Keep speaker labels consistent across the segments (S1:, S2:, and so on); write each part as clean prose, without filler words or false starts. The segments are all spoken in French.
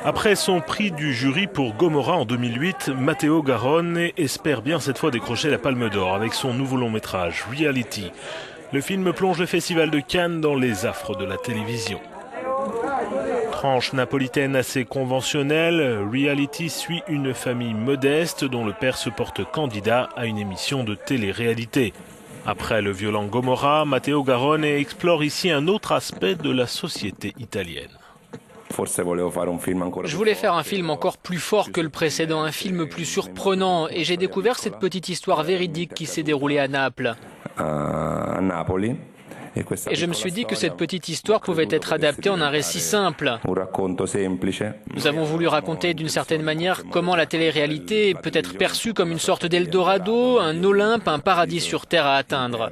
S1: Après son prix du jury pour Gomorrah en 2008, Matteo Garrone espère bien cette fois décrocher la Palme d'Or avec son nouveau long métrage, Reality. Le film plonge le Festival de Cannes dans les affres de la télévision. Tranche napolitaine assez conventionnelle, Reality suit une famille modeste dont le père se porte candidat à une émission de télé-réalité. Après le violent Gomorrah, Matteo Garrone explore ici un autre aspect de la société italienne.
S2: Je voulais faire un film encore plus fort que le précédent, un film plus surprenant, et j'ai découvert cette petite histoire véridique qui s'est déroulée à Naples. Et je me suis dit que cette petite histoire pouvait être adaptée en un récit simple. Nous avons voulu raconter d'une certaine manière comment la télé-réalité peut être perçue comme une sorte d'Eldorado, un Olympe, un paradis sur terre à atteindre.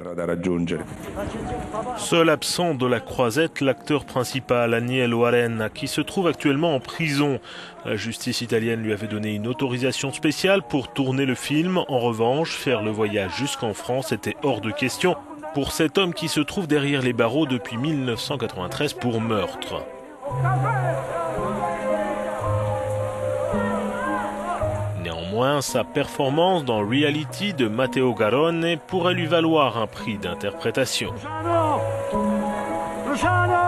S1: Seul absent de la croisette, l'acteur principal, Agnello Arena, qui se trouve actuellement en prison. La justice italienne lui avait donné une autorisation spéciale pour tourner le film. En revanche, faire le voyage jusqu'en France était hors de question pour cet homme qui se trouve derrière les barreaux depuis 1993 pour meurtre. Néanmoins, sa performance dans Reality de Matteo Garrone pourrait lui valoir un prix d'interprétation.
S3: Luciano!